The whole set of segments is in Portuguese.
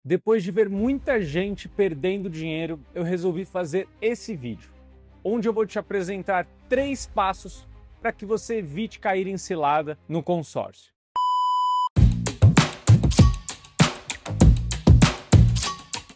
Depois de ver muita gente perdendo dinheiro, eu resolvi fazer esse vídeo, onde eu vou te apresentar 3 passos para que você evite cair em cilada no consórcio.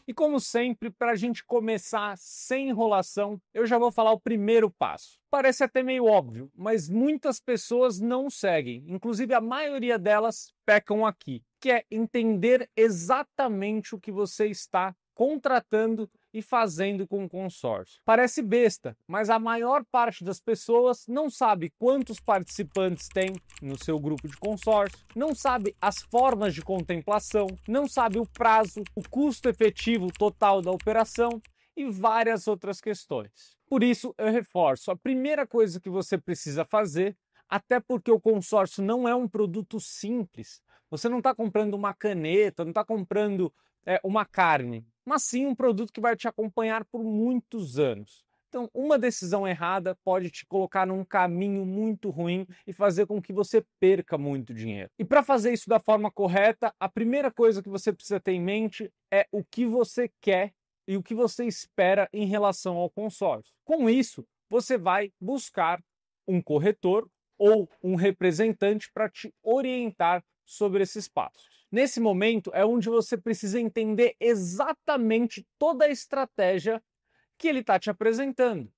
E como sempre, para a gente começar sem enrolação, eu já vou falar o primeiro passo. Parece até meio óbvio, mas muitas pessoas não seguem, inclusive a maioria delas pecam aqui, que é entender exatamente o que você está contratando e fazendo com o consórcio. Parece besta, mas a maior parte das pessoas não sabe quantos participantes tem no seu grupo de consórcio, não sabe as formas de contemplação, não sabe o prazo, o custo efetivo total da operação e várias outras questões. Por isso, eu reforço, a primeira coisa que você precisa fazer, até porque o consórcio não é um produto simples, você não está comprando uma caneta, não está comprando uma carne, mas sim um produto que vai te acompanhar por muitos anos. Então, uma decisão errada pode te colocar num caminho muito ruim e fazer com que você perca muito dinheiro. E para fazer isso da forma correta, a primeira coisa que você precisa ter em mente é o que você quer e o que você espera em relação ao consórcio. Com isso, você vai buscar um corretor ou um representante para te orientar sobre esses passos. Nesse momento é onde você precisa entender exatamente toda a estratégia que ele está te apresentando.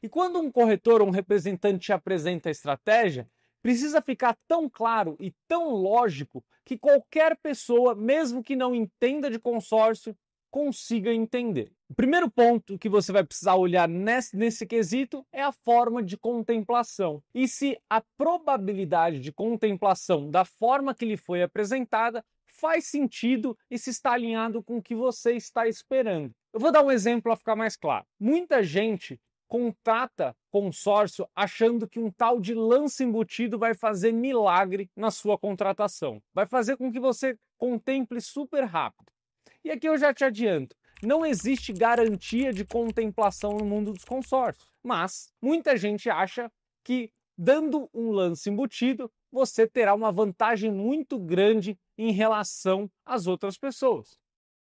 E quando um corretor ou um representante te apresenta a estratégia, precisa ficar tão claro e tão lógico que qualquer pessoa, mesmo que não entenda de consórcio, consiga entender. O primeiro ponto que você vai precisar olhar nesse quesito é a forma de contemplação. E se a probabilidade de contemplação da forma que lhe foi apresentada faz sentido e se está alinhado com o que você está esperando. Eu vou dar um exemplo para ficar mais claro. Muita gente contrata consórcio achando que um tal de lance embutido vai fazer milagre na sua contratação. Vai fazer com que você contemple super rápido. E aqui eu já te adianto, não existe garantia de contemplação no mundo dos consórcios, mas muita gente acha que dando um lance embutido, você terá uma vantagem muito grande em relação às outras pessoas.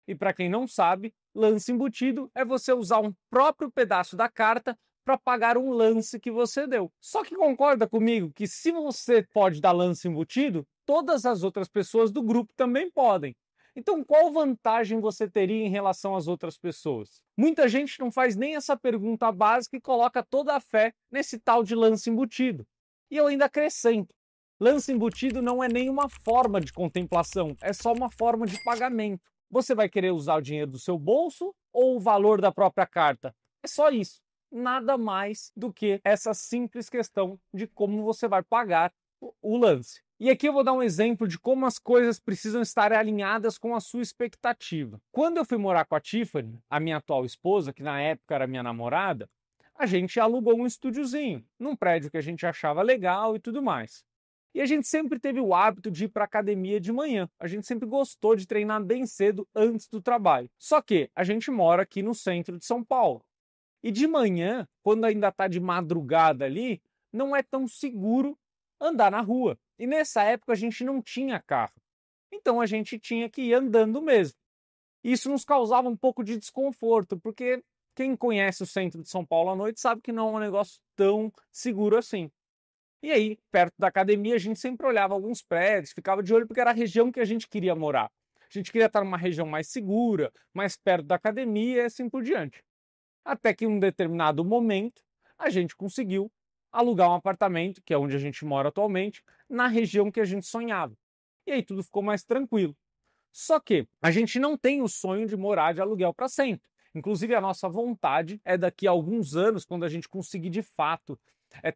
E para quem não sabe, lance embutido é você usar um próprio pedaço da carta para pagar um lance que você deu. Só que concorda comigo que se você pode dar lance embutido, todas as outras pessoas do grupo também podem. Então, qual vantagem você teria em relação às outras pessoas? Muita gente não faz nem essa pergunta básica e coloca toda a fé nesse tal de lance embutido. E eu ainda acrescento, lance embutido não é nenhuma forma de contemplação, é só uma forma de pagamento. Você vai querer usar o dinheiro do seu bolso ou o valor da própria carta? É só isso. Nada mais do que essa simples questão de como você vai pagar o lance. E aqui eu vou dar um exemplo de como as coisas precisam estar alinhadas com a sua expectativa. Quando eu fui morar com a Tiffany, a minha atual esposa, que na época era minha namorada, a gente alugou um estúdiozinho, num prédio que a gente achava legal e tudo mais. E a gente sempre teve o hábito de ir para a academia de manhã. A gente sempre gostou de treinar bem cedo antes do trabalho. Só que a gente mora aqui no centro de São Paulo. E de manhã, quando ainda está de madrugada ali, não é tão seguro andar na rua. E nessa época a gente não tinha carro. Então a gente tinha que ir andando mesmo. Isso nos causava um pouco de desconforto, porque quem conhece o centro de São Paulo à noite sabe que não é um negócio tão seguro assim. E aí, perto da academia, a gente sempre olhava alguns prédios, ficava de olho porque era a região que a gente queria morar. A gente queria estar numa região mais segura, mais perto da academia e assim por diante. Até que em um determinado momento, a gente conseguiu alugar um apartamento, que é onde a gente mora atualmente, na região que a gente sonhava. E aí tudo ficou mais tranquilo. Só que a gente não tem o sonho de morar de aluguel para sempre. Inclusive, a nossa vontade é daqui a alguns anos, quando a gente conseguir de fato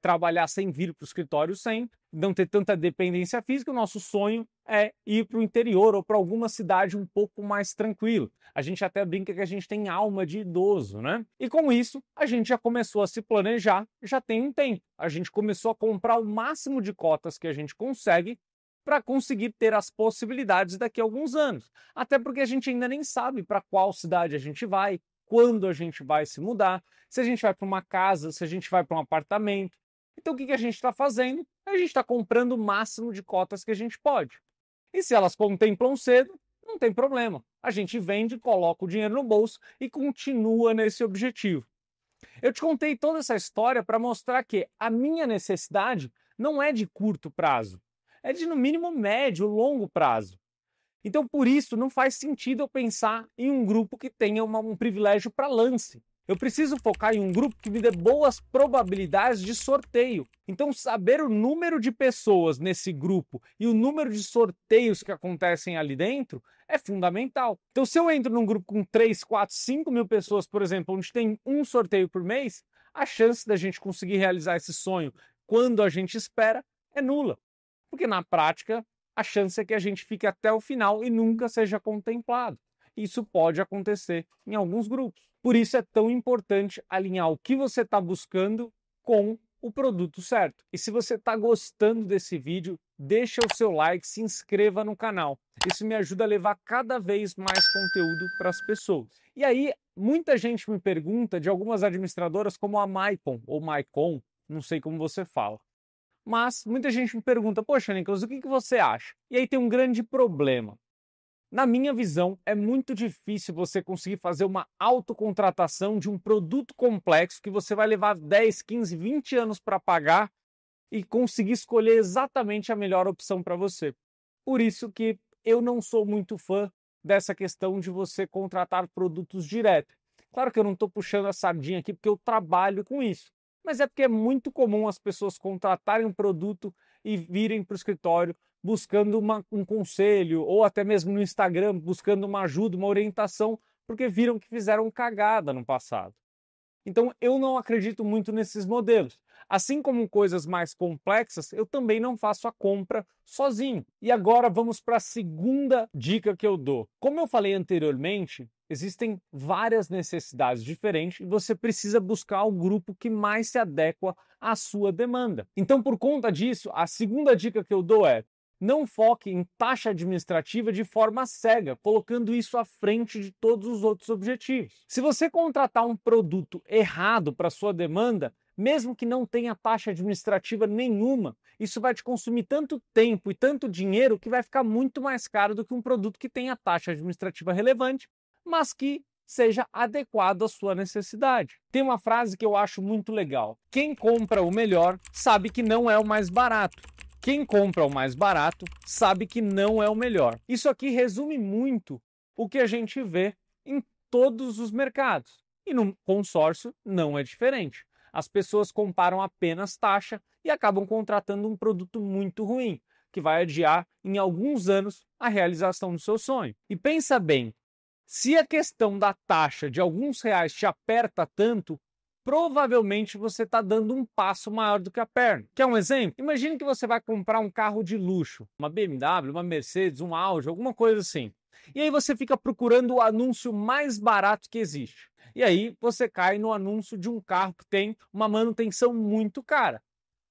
trabalhar sem vir para o escritório sempre, não ter tanta dependência física, o nosso sonho é ir para o interior ou para alguma cidade um pouco mais tranquilo. A gente até brinca que a gente tem alma de idoso, né? E com isso, a gente já começou a se planejar, já tem um tempo. A gente começou a comprar o máximo de cotas que a gente consegue para conseguir ter as possibilidades daqui a alguns anos. Até porque a gente ainda nem sabe para qual cidade a gente vai, quando a gente vai se mudar, se a gente vai para uma casa, se a gente vai para um apartamento. Então o que a gente está fazendo? A gente está comprando o máximo de cotas que a gente pode. E se elas contemplam cedo, Não tem problema. A gente vende, coloca o dinheiro no bolso e continua nesse objetivo. Eu te contei toda essa história para mostrar que a minha necessidade não é de curto prazo, é de no mínimo médio, longo prazo. Então, por isso, não faz sentido eu pensar em um grupo que tenha um privilégio para lance. Eu preciso focar em um grupo que me dê boas probabilidades de sorteio. Então, saber o número de pessoas nesse grupo e o número de sorteios que acontecem ali dentro é fundamental. Então, se eu entro num grupo com 3, 4, 5 mil pessoas, por exemplo, onde tem um sorteio por mês, a chance da gente conseguir realizar esse sonho quando a gente espera é nula. Porque na prática, a chance é que a gente fique até o final e nunca seja contemplado. Isso pode acontecer em alguns grupos. Por isso é tão importante alinhar o que você está buscando com o produto certo. E se você está gostando desse vídeo, deixa o seu like, se inscreva no canal. Isso me ajuda a levar cada vez mais conteúdo para as pessoas. E aí, muita gente me pergunta de algumas administradoras como a Maicon ou Maicon, não sei como você fala. Mas muita gente me pergunta, poxa, Nicolas, o que você acha? E aí tem um grande problema. Na minha visão, é muito difícil você conseguir fazer uma autocontratação de um produto complexo que você vai levar 10, 15, 20 anos para pagar e conseguir escolher exatamente a melhor opção para você. Por isso que eu não sou muito fã dessa questão de você contratar produtos direto. Claro que eu não estou puxando a sardinha aqui porque eu trabalho com isso, mas é porque é muito comum as pessoas contratarem um produto e virem para o escritório buscando um conselho, ou até mesmo no Instagram, buscando uma ajuda, uma orientação, porque viram que fizeram cagada no passado. Então, eu não acredito muito nesses modelos. Assim como coisas mais complexas, eu também não faço a compra sozinho. E agora vamos para a segunda dica que eu dou. Como eu falei anteriormente, existem várias necessidades diferentes e você precisa buscar o grupo que mais se adequa à sua demanda. Então, por conta disso, a segunda dica que eu dou é: não foque em taxa administrativa de forma cega, colocando isso à frente de todos os outros objetivos. Se você contratar um produto errado para sua demanda, mesmo que não tenha taxa administrativa nenhuma, isso vai te consumir tanto tempo e tanto dinheiro que vai ficar muito mais caro do que um produto que tenha taxa administrativa relevante, mas que seja adequado à sua necessidade. Tem uma frase que eu acho muito legal: quem compra o melhor sabe que não é o mais barato. Quem compra o mais barato sabe que não é o melhor. Isso aqui resume muito o que a gente vê em todos os mercados. E no consórcio não é diferente. As pessoas comparam apenas taxa e acabam contratando um produto muito ruim, que vai adiar em alguns anos a realização do seu sonho. E pensa bem, se a questão da taxa de alguns reais te aperta tanto, provavelmente você está dando um passo maior do que a perna. Quer um exemplo? Imagine que você vai comprar um carro de luxo, uma BMW, uma Mercedes, um Audi, alguma coisa assim. E aí você fica procurando o anúncio mais barato que existe. E aí você cai no anúncio de um carro que tem uma manutenção muito cara.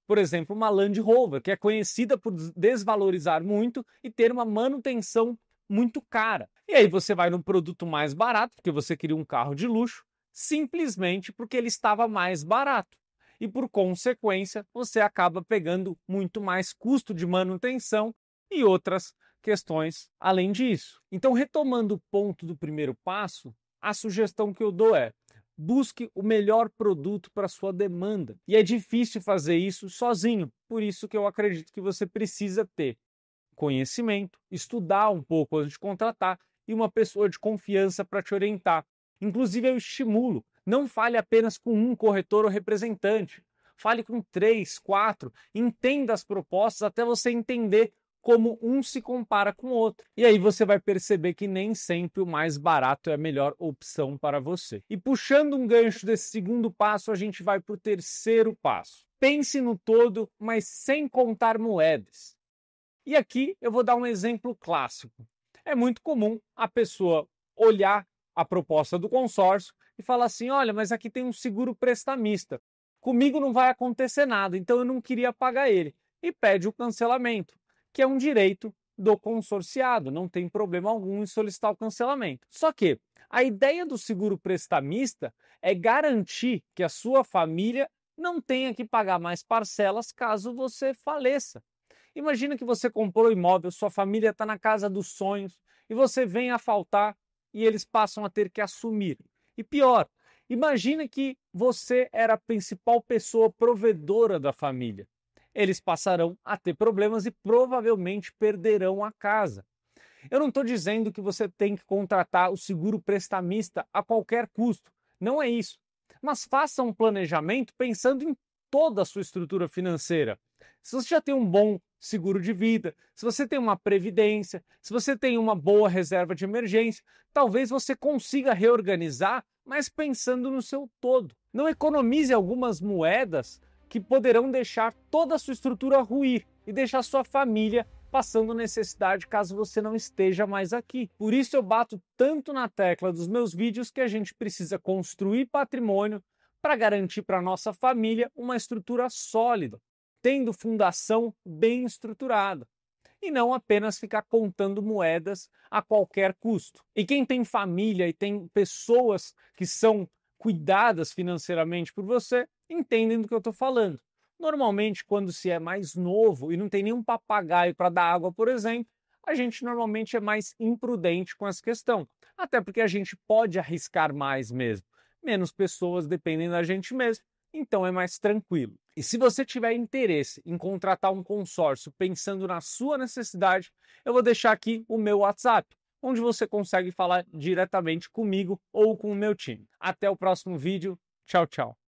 Por exemplo, uma Land Rover, que é conhecida por desvalorizar muito e ter uma manutenção muito cara. E aí você vai no produto mais barato, porque você queria um carro de luxo, simplesmente porque ele estava mais barato. E por consequência, você acaba pegando muito mais custo de manutenção e outras questões além disso. Então, retomando o ponto do primeiro passo, a sugestão que eu dou é: busque o melhor produto para a sua demanda. E é difícil fazer isso sozinho, por isso que eu acredito que você precisa ter conhecimento, estudar um pouco antes de contratar e uma pessoa de confiança para te orientar. Inclusive, eu estimulo, não fale apenas com um corretor ou representante. Fale com 3, 4, entenda as propostas até você entender como um se compara com o outro. E aí você vai perceber que nem sempre o mais barato é a melhor opção para você. E puxando um gancho desse segundo passo, a gente vai para o terceiro passo. Pense no todo, mas sem contar moedas. E aqui eu vou dar um exemplo clássico. É muito comum a pessoa olhar a proposta do consórcio e falar assim: olha, mas aqui tem um seguro prestamista. Comigo não vai acontecer nada, então eu não queria pagar ele. E pede o cancelamento, que é um direito do consorciado, não tem problema algum em solicitar o cancelamento. Só que a ideia do seguro prestamista é garantir que a sua família não tenha que pagar mais parcelas caso você faleça. Imagina que você comprou o imóvel, sua família está na casa dos sonhos e você vem a faltar e eles passam a ter que assumir. E pior, imagine que você era a principal pessoa provedora da família. Eles passarão a ter problemas e provavelmente perderão a casa. Eu não estou dizendo que você tem que contratar o seguro prestamista a qualquer custo. Não é isso. Mas faça um planejamento pensando em toda a sua estrutura financeira. Se você já tem um bom seguro de vida, se você tem uma previdência, se você tem uma boa reserva de emergência, talvez você consiga reorganizar, mas pensando no seu todo. Não economize algumas moedas que poderão deixar toda a sua estrutura ruir e deixar sua família passando necessidade caso você não esteja mais aqui. Por isso eu bato tanto na tecla dos meus vídeos que a gente precisa construir patrimônio para garantir para nossa família uma estrutura sólida, tendo fundação bem estruturada. E não apenas ficar contando moedas a qualquer custo. E quem tem família e tem pessoas que são cuidadas financeiramente por você, entendem do que eu estou falando. Normalmente, quando se é mais novo e não tem nenhum papagaio para dar água, por exemplo, a gente normalmente é mais imprudente com essa questão. Até porque a gente pode arriscar mais mesmo. Menos pessoas dependem da gente mesmo, então é mais tranquilo. E se você tiver interesse em contratar um consórcio pensando na sua necessidade, eu vou deixar aqui o meu WhatsApp, onde você consegue falar diretamente comigo ou com o meu time. Até o próximo vídeo. Tchau, tchau.